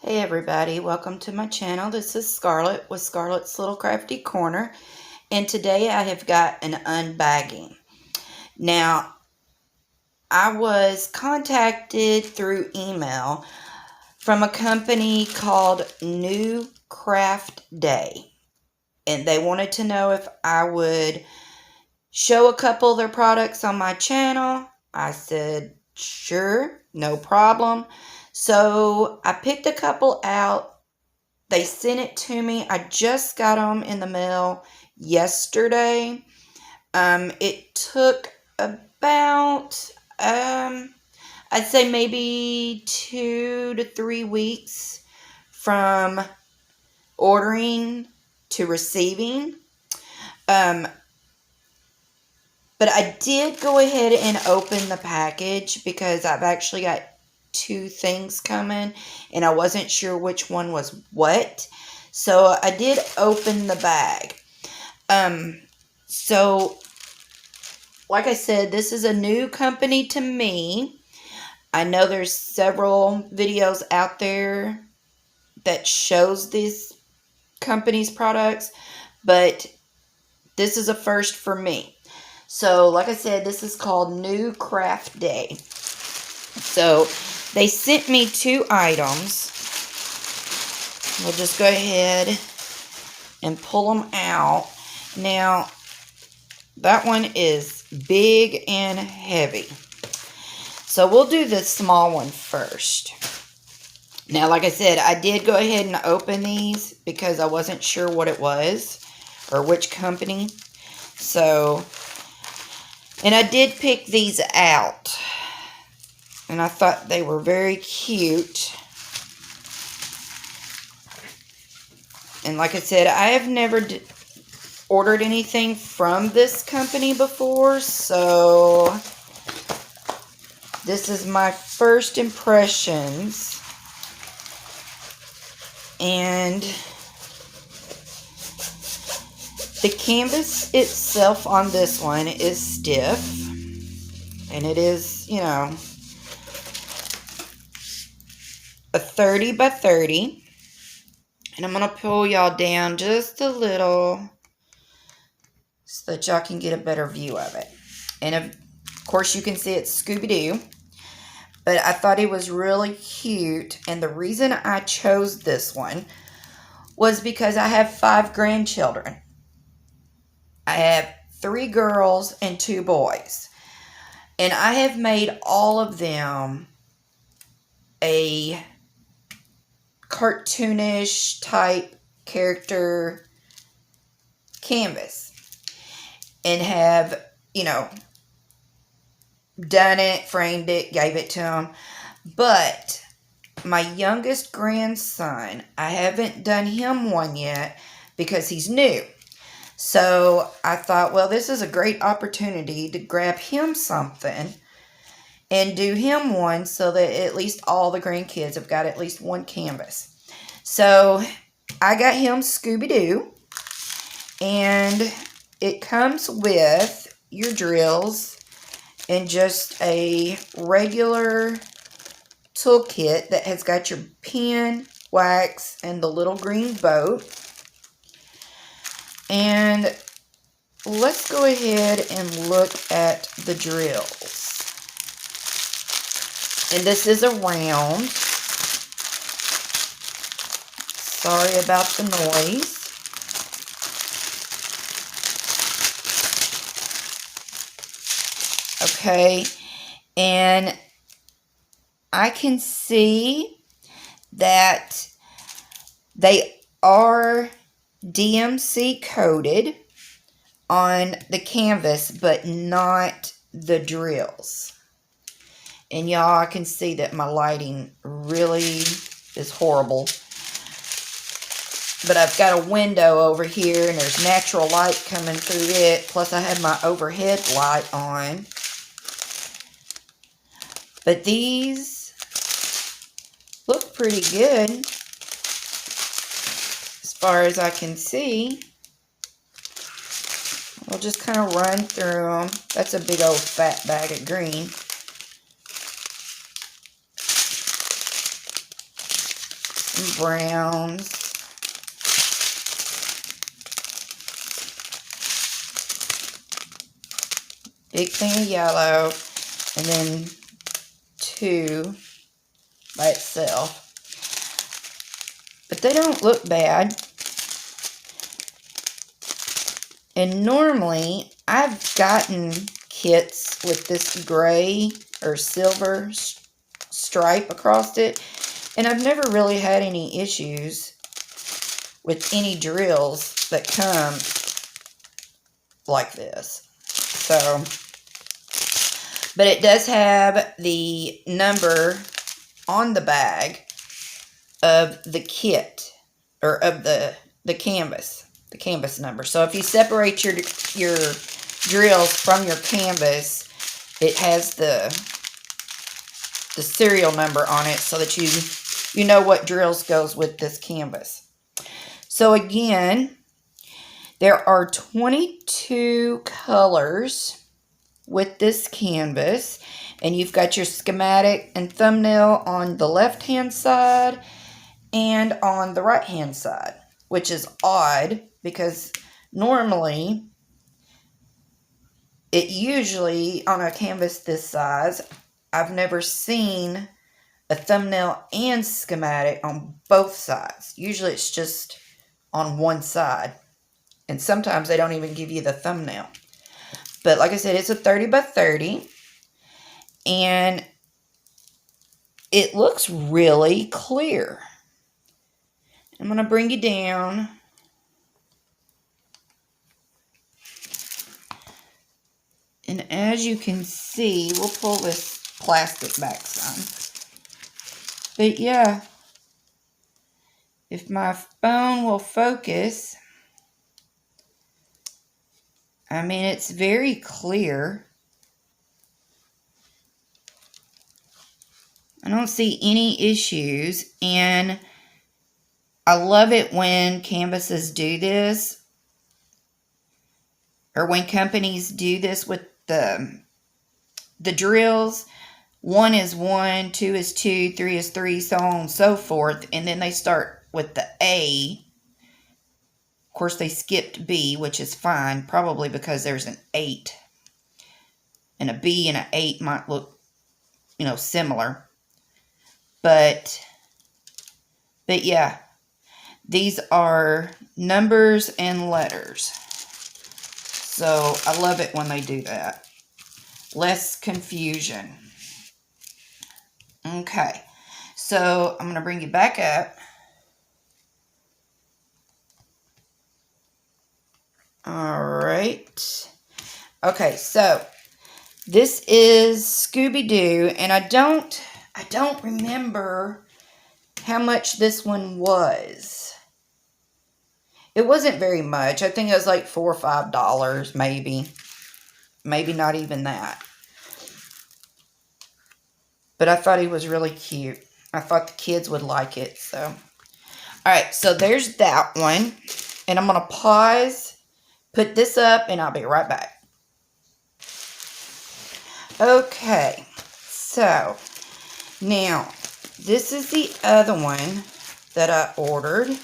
Hey everybody, welcome to my channel. This is Scarlett with Scarlett's Little Crafty Corner, and today I have got an unbagging. Now, I was contacted through email from a company called New Craftday, and they wanted to know if I would show a couple of their products on my channel. I said, sure, no problem. So I picked a couple out. They sent it to me. I just got them in the mail yesterday. It took about, I'd say maybe 2 to 3 weeks from ordering to receiving. But I did go ahead and open the package because I've actually got 2 things coming and I wasn't sure which one was what. So I did open the bag. So like I said, this is a new company to me. I know there's several videos out there that shows these company's products, but this is a first for me. So like I said, this is called New Craftday. So they sent me 2 items. We'll just go ahead and pull them out. Now, that one is big and heavy. So we'll do the small one first. Now, like I said, I did go ahead and open these because I wasn't sure what it was or which company. So, and I did pick these out. And I thought they were very cute. And like I said, I have never ordered anything from this company before. So this is my first impressions. And the canvas itself on this one is stiff. And it is, you know, a 30 by 30, and I'm going to pull y'all down just a little so that y'all can get a better view of it. And of course you can see it's Scooby-Doo, but I thought it was really cute, and the reason I chose this one was because I have 5 grandchildren. I have 3 girls and 2 boys, and I have made all of them a cartoonish type character canvas and have, you know, done it, framed it, gave it to them. But my youngest grandson, I haven't done him one yet because he's new. So I thought, well, this is a great opportunity to grab him something and do him one so that at least all the grandkids have got at least one canvas. So I got him Scooby-Doo, and it comes with your drills and just a regular toolkit that has got your pen, wax, and the little green boat. And let's go ahead and look at the drills. And this is a round. Sorry about the noise. Okay, and I can see that they are DMC coated on the canvas, but not the drills. And y'all, I can see that my lighting really is horrible. But I've got a window over here, and there's natural light coming through it. Plus, I have my overhead light on. But these look pretty good, as far as I can see. We'll just kind of run through them. That's a big old fat bag of green. some browns. Big thing of yellow. And then 2 by itself. But they don't look bad. And normally, I've gotten kits with this gray or silver stripe across it. And I've never really had any issues with any drills that come like this. So, but it does have the number on the bag of the kit, or of the canvas number. So if you separate your drills from your canvas, it has the serial number on it so that you know what drills goes with this canvas. So again, there are 22 colors with this canvas, and you've got your schematic and thumbnail on the left hand side and on the right hand side, which is odd because normally it usually on a canvas this size, I've never seen a thumbnail and schematic on both sides. Usually it's just on one side, and sometimes they don't even give you the thumbnail. But like I said, it's a 30 by 30, and it looks really clear. I'm going to bring you down. And as you can see, we'll pull this plastic back some. But yeah, if my phone will focus, I mean, it's very clear. I don't see any issues, and I love it when canvases do this, or when companies do this with the drills. 1 is 1, 2 is 2, 3 is 3, so on and so forth, and then they start with the A. Of course, they skipped B, which is fine, probably because there's an 8. And a B and an 8 might look, similar. But yeah, these are numbers and letters. So I love it when they do that. Less confusion. Okay, so I'm going to bring you back up. All right. Okay, so this is Scooby-Doo, and I don't remember how much this one was. It wasn't very much. I think it was like $4 or $5, maybe. Maybe not even that. But I thought he was really cute. I thought the kids would like it, so. All right, so there's that one. And I'm going to pause, put this up, and I'll be right back. Okay, so now this is the other one that I ordered. Let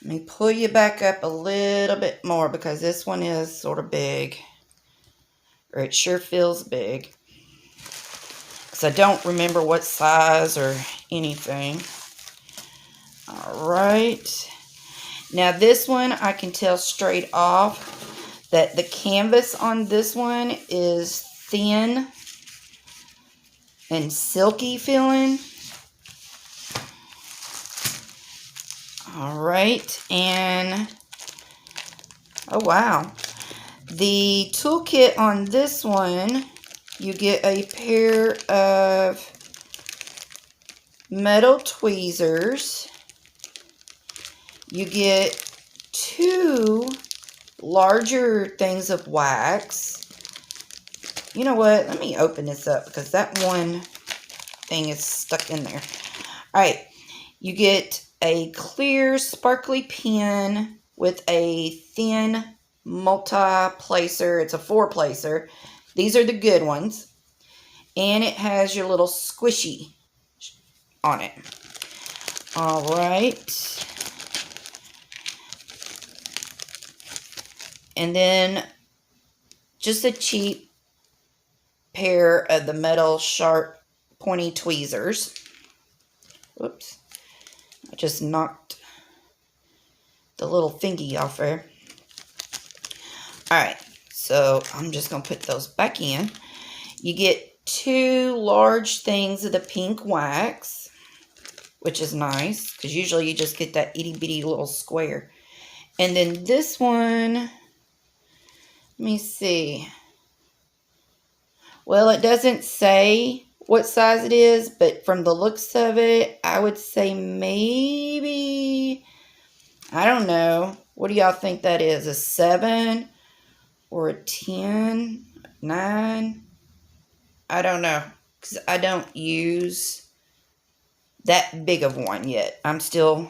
me pull you back up a little bit more because this one is sort of big, or it sure feels big, because I don't remember what size or anything. All right, now this one I can tell straight off that the canvas on this one is thin and silky feeling. All right, and oh wow, the toolkit on this one, you get a pair of metal tweezers. You get 2 larger things of wax. You know what? Let me open this up because that one thing is stuck in there. All right. You get a clear sparkly pen with a thin multi-placer. It's a 4-placer. These are the good ones. And it has your little squishy on it. All right. And then just a cheap pair of the metal sharp pointy tweezers. Whoops. I just knocked the little thingy off there. Alright, so I'm just going to put those back in. You get 2 large things of the pink wax, which is nice, because usually you just get that itty bitty little square. And then this one, let me see. Well, it doesn't say what size it is, but from the looks of it, I would say maybe, I don't know. What do y'all think that is? A 7 or a 10? 9? I don't know, because I don't use that big of one yet. I still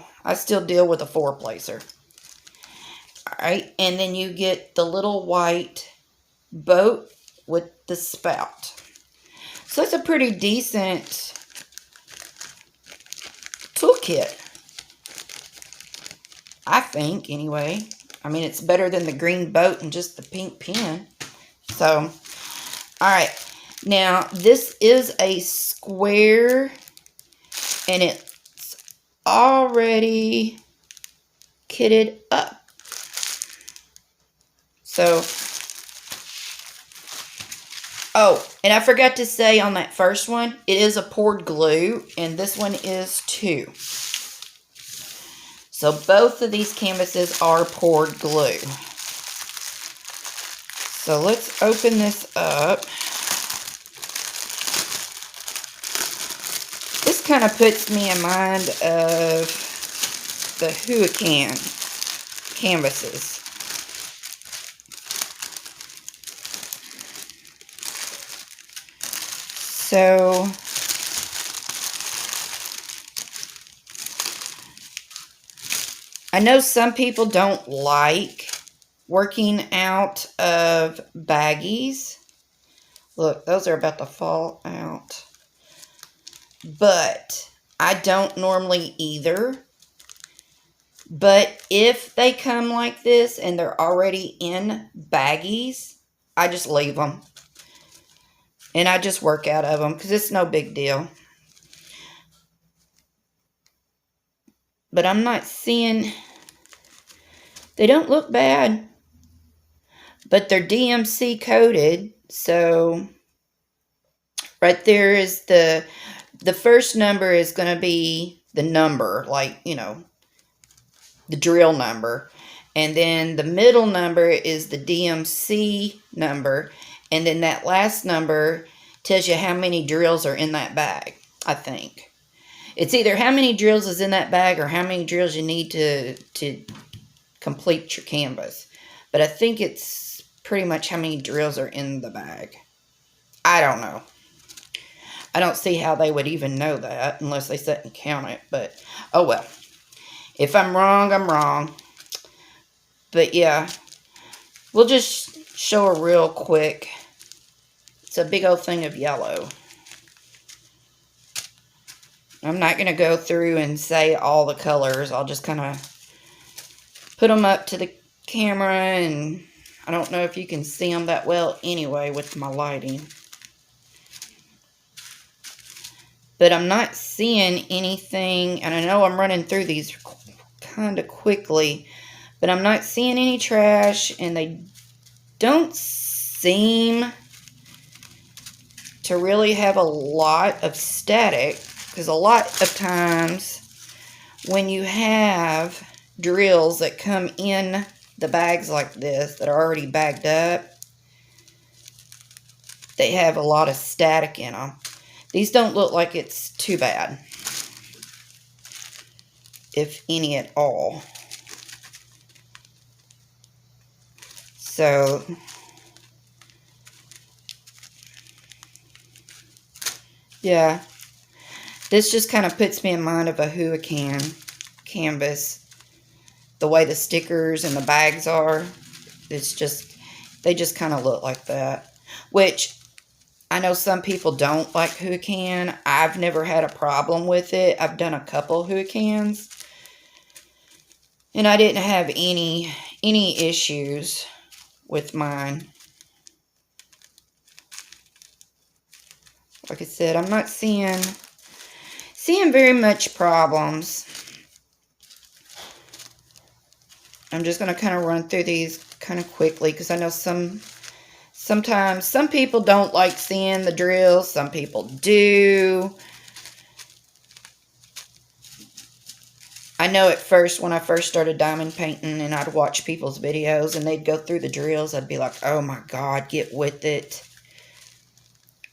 deal with a 4-placer. Alright, and then you get the little white boat with the spout. So it's a pretty decent toolkit, I think, anyway. I mean, it's better than the green boat and just the pink pen. So, alright. Now, this is a square, and it's already kitted up. So, oh, and I forgot to say on that first one, it is a poured glue, and this one is too. So both of these canvases are poured glue. So let's open this up. This kind of puts me in mind of the Hurricane canvases. So I know some people don't like working out of baggies. Look, those are about to fall out. But I don't normally either. But if they come like this and they're already in baggies, I just leave them. And I just work out of them because it's no big deal. But I'm not seeing... They don't look bad. But they're DMC coated. So right there is the first number is going to be the number. Like, you know, the drill number. And then the middle number is the DMC number. And then that last number tells you how many drills are in that bag, I think. It's either how many drills is in that bag or how many drills you need to complete your canvas. But I think it's pretty much how many drills are in the bag. I don't know. I don't see how they would even know that unless they sit and count it. But, oh well. If I'm wrong, I'm wrong. But yeah, we'll just show her real quick. It's a big old thing of yellow. I'm not going to go through and say all the colors. I'll just kind of put them up to the camera, and I don't know if you can see them that well anyway with my lighting. But I'm not seeing anything, and I know I'm running through these kind of quickly, but I'm not seeing any trash, and they don't seem to really have a lot of static, because a lot of times when you have drills that come in the bags like this that are already bagged up, they have a lot of static in them. These don't look like it's too bad, if any at all. So yeah, this just kind of puts me in mind of a Hurricane canvas. The way the stickers and the bags are, it's just, they just kind of look like that. Which, I know some people don't like Hurricane. I've never had a problem with it. I've done a couple Hurricanes, and I didn't have any issues with mine. Like I said, I'm not seeing very much problems. I'm just going to kind of run through these kind of quickly because I know sometimes some people don't like seeing the drills. Some people do. I know at first, when I first started diamond painting and I'd watch people's videos and they'd go through the drills, I'd be like, oh my God, get with it.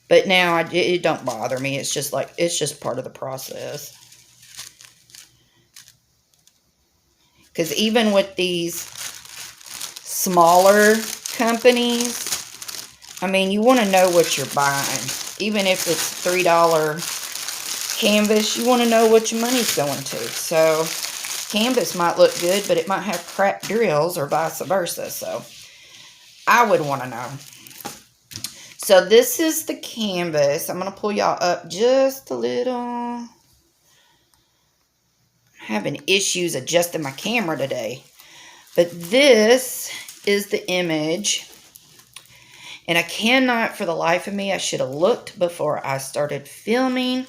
But now it don't bother me. It's just like, it's just part of the process. Because even with these smaller companies, I mean, you want to know what you're buying. Even if it's $3 canvas, you want to know what your money's going to. So, canvas might look good, but it might have crap drills or vice versa. So, I would want to know. So, this is the canvas. I'm going to pull y'all up just a little. I'm having issues adjusting my camera today. But this is the image. And I cannot for the life of me, I should have looked before I started filming,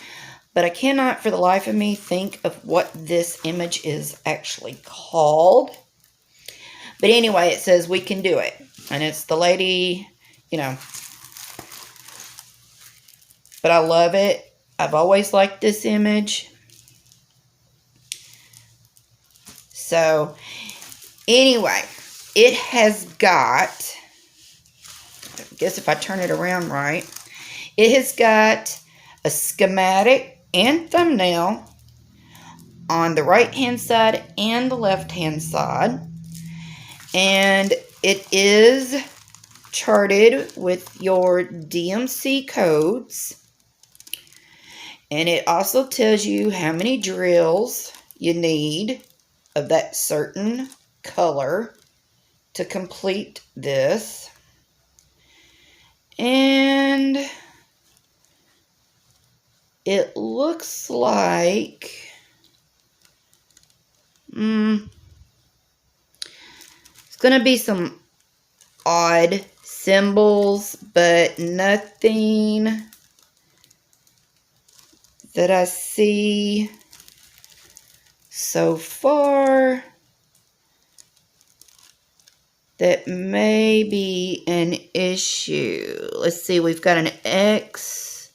but I cannot for the life of me think of what this image is actually called. But anyway, it says we can do it. And it's the lady, you know. But I love it. I've always liked this image. So, anyway, it has got, I guess if I turn it around right, it has got a schematic and thumbnail on the right hand side and the left hand side. And it is charted with your DMC codes. And it also tells you how many drills you need of that certain color to complete this. And it looks like it's going to be some odd symbols, but nothing that I see so far that may be an issue. Let's see, we've got an X.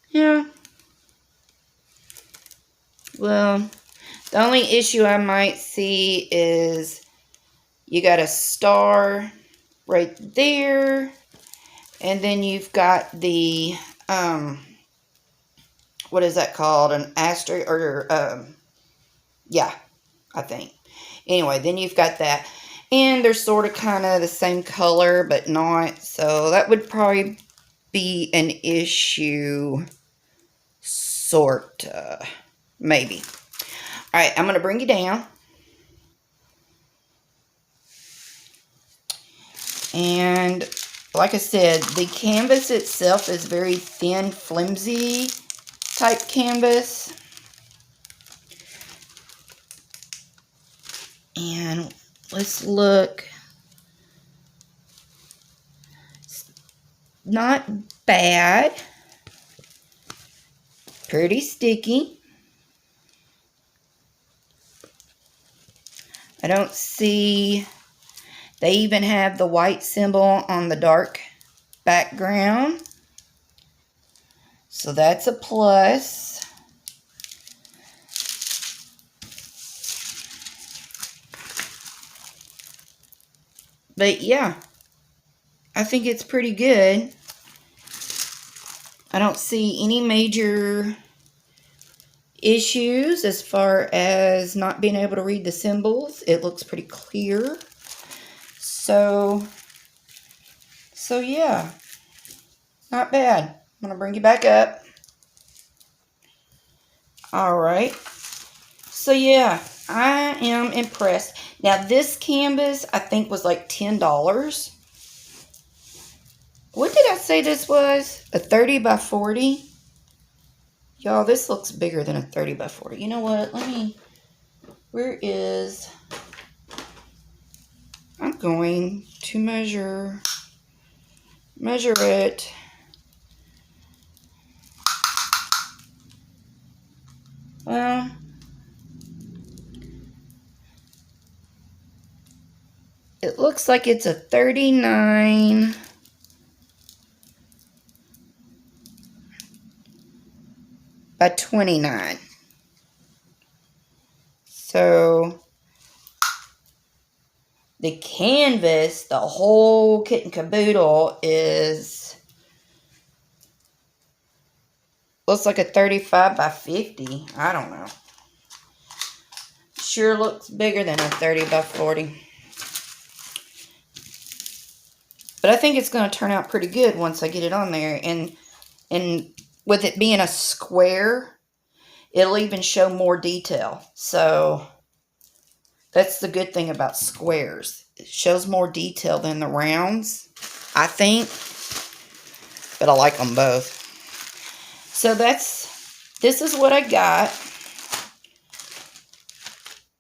Yeah. Well, the only issue I might see is you got a star right there. And then you've got the, what is that called? An asterisk, or, yeah, I think. Anyway, then you've got that. And they're sort of kind of the same color, but not. So that would probably be an issue, sort of, maybe. All right, I'm going to bring you down. And like I said, the canvas itself is very thin, flimsy type canvas. And let's look. It's not bad. Pretty sticky. I don't see, they even have the white symbol on the dark background. So that's a plus. But yeah, I think it's pretty good. I don't see any major issues as far as not being able to read the symbols. It looks pretty clear. So yeah, not bad. I'm going to bring you back up. All right. So yeah, I am impressed. Now, this canvas, I think, was like $10. What did I say this was? A 30 by 40? Y'all, this looks bigger than a 30 by 40. You know what? Where is... I'm going to measure it. Well, it looks like it's a 39 by 29. So the canvas, the whole kit and caboodle looks like a 35 by 50. I don't know. Sure looks bigger than a 30 by 40. But I think it's going to turn out pretty good once I get it on there. And with it being a square, it'll even show more detail. So that's the good thing about squares. It shows more detail than the rounds, I think. But I like them both. So this is what I got.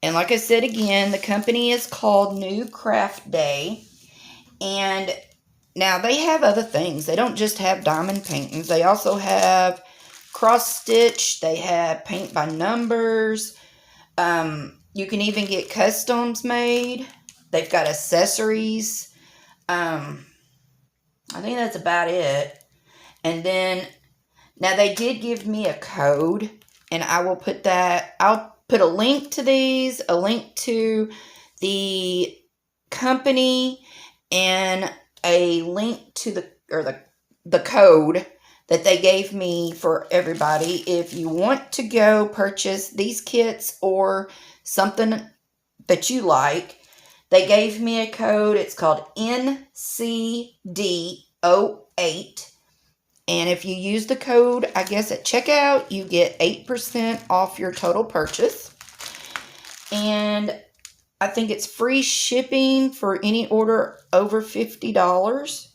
And like I said again, the company is called New Craftday. And now they have other things. They don't just have diamond paintings. They also have cross stitch. They have paint by numbers. You can even get customs made. They've got accessories. I think that's about it. And then, now they did give me a code. And I will put that, I'll put a link to these, a link to the company, and a link to the code that they gave me for everybody. If you want to go purchase these kits or something that you like, they gave me a code. It's called NCD08. And if you use the code, I guess at checkout, you get 8% off your total purchase. And I think it's free shipping for any order over $50.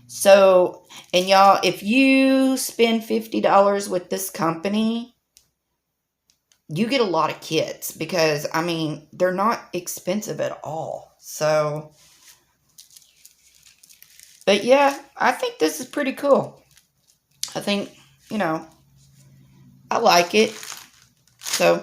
So, and y'all, if you spend $50 with this company, you get a lot of kits because, I mean, they're not expensive at all. So, but yeah, I think this is pretty cool. I think, you know, I like it. So,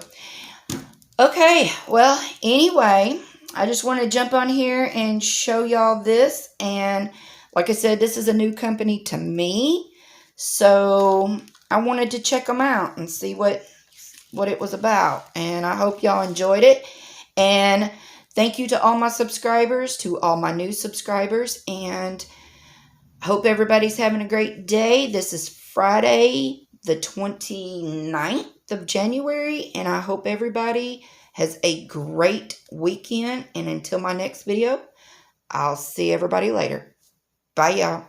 okay, well, anyway, I just want to jump on here and show y'all this. And like I said, this is a new company to me. So I wanted to check them out and see what it was about. And I hope y'all enjoyed it. And thank you to all my subscribers, to all my new subscribers. And I hope everybody's having a great day. This is Friday, the 29th of January. And I hope everybody has a great weekend. And until my next video, I'll see everybody later. Bye, y'all.